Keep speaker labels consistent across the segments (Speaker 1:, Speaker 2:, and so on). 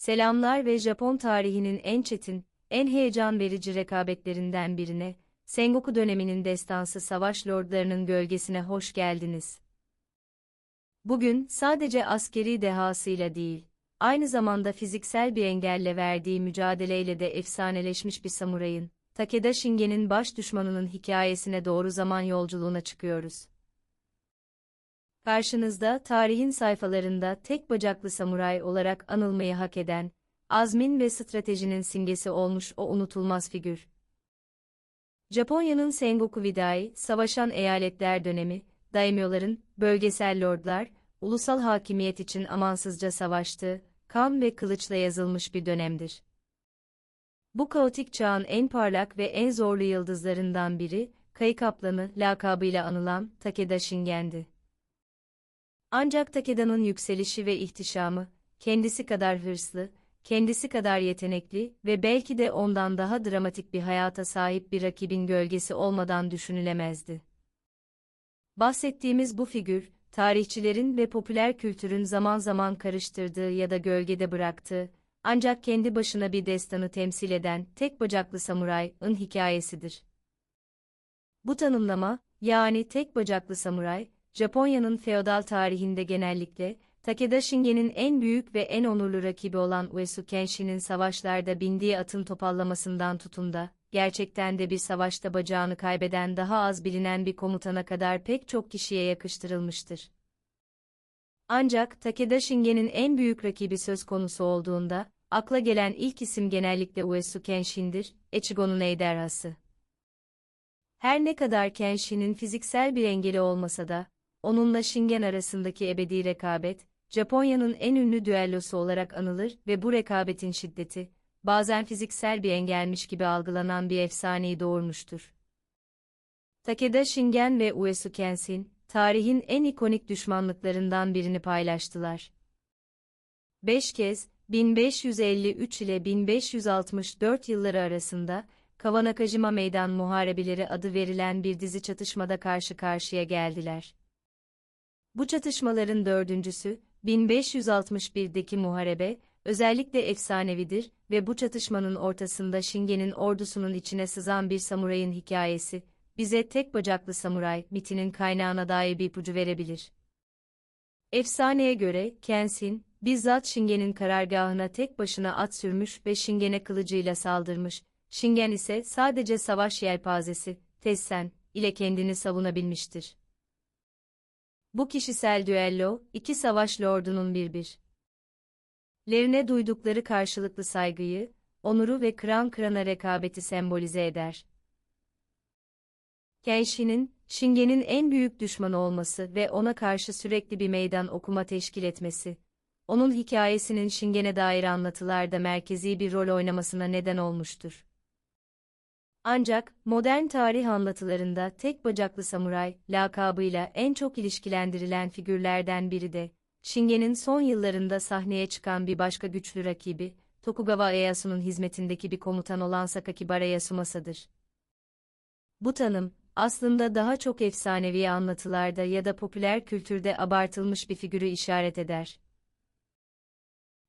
Speaker 1: Selamlar ve Japon tarihinin en çetin, en heyecan verici rekabetlerinden birine, Sengoku döneminin destansı savaş lordlarının gölgesine hoş geldiniz. Bugün sadece askeri dehasıyla değil, aynı zamanda fiziksel bir engelle verdiği mücadeleyle de efsaneleşmiş bir samurayın, Takeda Shingen'in baş düşmanının hikayesine doğru zaman yolculuğuna çıkıyoruz. Karşınızda tarihin sayfalarında tek bacaklı samuray olarak anılmayı hak eden, azmin ve stratejinin simgesi olmuş o unutulmaz figür. Japonya'nın Sengoku Wadai, savaşan eyaletler dönemi, daimyoların, bölgesel lordlar, ulusal hakimiyet için amansızca savaştığı, kan ve kılıçla yazılmış bir dönemdir. Bu kaotik çağın en parlak ve en zorlu yıldızlarından biri, Kayı Kaplanı lakabıyla anılan Takeda Shingen'di. Ancak Takeda'nın yükselişi ve ihtişamı, kendisi kadar hırslı, kendisi kadar yetenekli ve belki de ondan daha dramatik bir hayata sahip bir rakibin gölgesi olmadan düşünülemezdi. Bahsettiğimiz bu figür, tarihçilerin ve popüler kültürün zaman zaman karıştırdığı ya da gölgede bıraktığı, ancak kendi başına bir destanı temsil eden tek bacaklı samurayın hikayesidir. Bu tanımlama, yani tek bacaklı samuray, Japonya'nın feodal tarihinde genellikle, Takeda Shingen'in en büyük ve en onurlu rakibi olan Uesu Kenshin'in savaşlarda bindiği atın topallamasından tutun da, gerçekten de bir savaşta bacağını kaybeden daha az bilinen bir komutana kadar pek çok kişiye yakıştırılmıştır. Ancak Takeda Shingen'in en büyük rakibi söz konusu olduğunda, akla gelen ilk isim genellikle Uesu Kenshin'dir, Echigo'nun ejderhası. Her ne kadar Kenshin'in fiziksel bir engeli olmasa da, onunla Shingen arasındaki ebedi rekabet, Japonya'nın en ünlü düellosu olarak anılır ve bu rekabetin şiddeti, bazen fiziksel bir engelmiş gibi algılanan bir efsaneyi doğurmuştur. Takeda Shingen ve Uesu Kenshin, tarihin en ikonik düşmanlıklarından birini paylaştılar. 5 kez, 1553 ile 1564 yılları arasında, Kawanakajima Meydan Muharebeleri adı verilen bir dizi çatışmada karşı karşıya geldiler. Bu çatışmaların dördüncüsü, 1561'deki muharebe, özellikle efsanevidir ve bu çatışmanın ortasında Shingen'in ordusunun içine sızan bir samurayın hikayesi, bize tek bacaklı samuray mitinin kaynağına dair bir ipucu verebilir. Efsaneye göre, Kenshin, bizzat Shingen'in karargahına tek başına at sürmüş ve Shingen'e kılıcıyla saldırmış, Shingen ise sadece savaş yelpazesi, Tessen, ile kendini savunabilmiştir. Bu kişisel düello, iki savaş lordunun birbirlerine duydukları karşılıklı saygıyı, onuru ve kıran kırana rekabeti sembolize eder. Kenshin'in, Shingen'in en büyük düşmanı olması ve ona karşı sürekli bir meydan okuma teşkil etmesi, onun hikayesinin Shingen'e dair anlatılarda merkezi bir rol oynamasına neden olmuştur. Ancak, modern tarih anlatılarında tek bacaklı samuray lakabıyla en çok ilişkilendirilen figürlerden biri de, Shingen'in son yıllarında sahneye çıkan bir başka güçlü rakibi, Tokugawa Ieyasu'nun hizmetindeki bir komutan olan Sakakibara Yasumasa'dır. Bu tanım, aslında daha çok efsanevi anlatılarda ya da popüler kültürde abartılmış bir figürü işaret eder.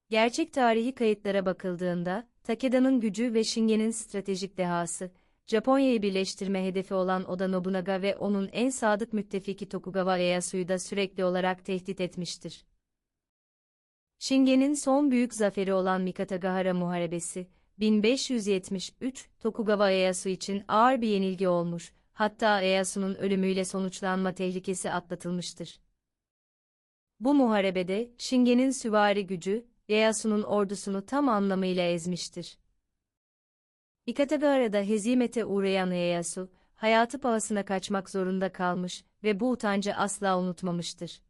Speaker 1: Gerçek tarihi kayıtlara bakıldığında, Takeda'nın gücü ve Shingen'in stratejik dehası, Japonya'yı birleştirme hedefi olan Oda Nobunaga ve onun en sadık müttefiki Tokugawa Ieyasu'yu da sürekli olarak tehdit etmiştir. Shingen'in son büyük zaferi olan Mikatagahara Muharebesi, 1573, Tokugawa Ieyasu için ağır bir yenilgi olmuş, hatta Ieyasu'nun ölümüyle sonuçlanma tehlikesi atlatılmıştır. Bu muharebede, Shingen'in süvari gücü, Ieyasu'nun ordusunu tam anlamıyla ezmiştir. Mikatagara'da hezimete uğrayan Ieyasu, hayatı pahasına kaçmak zorunda kalmış ve bu utancı asla unutmamıştır.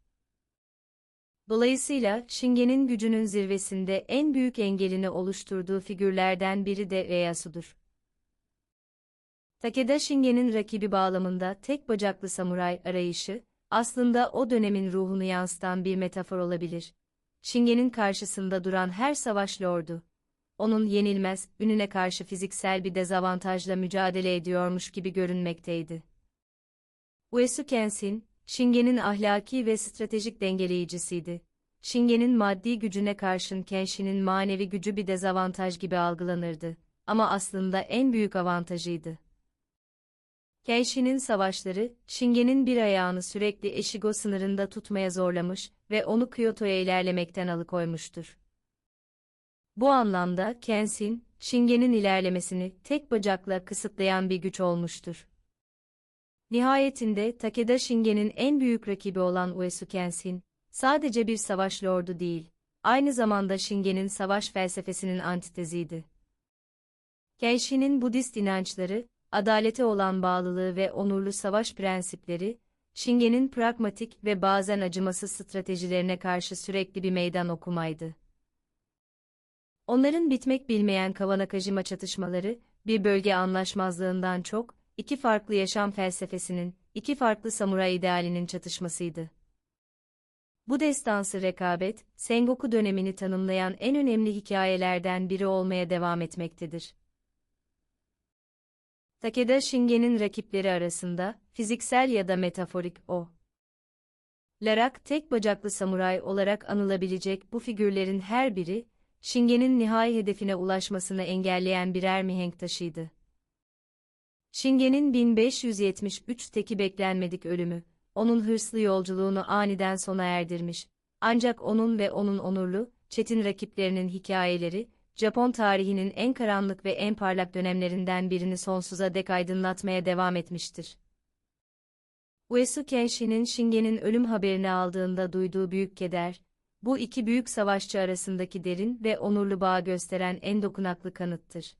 Speaker 1: Dolayısıyla, Shingen'in gücünün zirvesinde en büyük engelini oluşturduğu figürlerden biri de Ieyasu'dur. Takeda Shingen'in rakibi bağlamında tek bacaklı samuray arayışı, aslında o dönemin ruhunu yansıtan bir metafor olabilir. Shingen'in karşısında duran her savaş lordu, onun yenilmez, ününe karşı fiziksel bir dezavantajla mücadele ediyormuş gibi görünmekteydi. Uesu Kenshin, Shingen'in ahlaki ve stratejik dengeleyicisiydi. Shingen'in maddi gücüne karşın Kenshin'in manevi gücü bir dezavantaj gibi algılanırdı. Ama aslında en büyük avantajıydı. Kenshin'in savaşları, Shingen'in bir ayağını sürekli Echigo sınırında tutmaya zorlamış ve onu Kyoto'ya ilerlemekten alıkoymuştur. Bu anlamda Kenshin, Shingen'in ilerlemesini tek bacakla kısıtlayan bir güç olmuştur. Nihayetinde Takeda Shingen'in en büyük rakibi olan Uesu Kenshin, sadece bir savaş lordu değil, aynı zamanda Shingen'in savaş felsefesinin antiteziydi. Kenshin'in Budist inançları, adalete olan bağlılığı ve onurlu savaş prensipleri, Shingen'in pragmatik ve bazen acımasız stratejilerine karşı sürekli bir meydan okumaydı. Onların bitmek bilmeyen Kawanakajima çatışmaları, bir bölge anlaşmazlığından çok, iki farklı yaşam felsefesinin, iki farklı samuray idealinin çatışmasıydı. Bu destansı rekabet, Sengoku dönemini tanımlayan en önemli hikayelerden biri olmaya devam etmektedir. Takeda Shingen'in rakipleri arasında, fiziksel ya da metaforik olarak tek bacaklı samuray olarak anılabilecek bu figürlerin her biri, Shingen'in nihai hedefine ulaşmasını engelleyen birer mihenk taşıydı. Shingen'in 1573'teki beklenmedik ölümü, onun hırslı yolculuğunu aniden sona erdirmiş, ancak onun ve onun onurlu, çetin rakiplerinin hikayeleri, Japon tarihinin en karanlık ve en parlak dönemlerinden birini sonsuza dek aydınlatmaya devam etmiştir. Uesu Kenshin'in Shingen'in ölüm haberini aldığında duyduğu büyük keder, bu iki büyük savaşçı arasındaki derin ve onurlu bağı gösteren en dokunaklı kanıttır.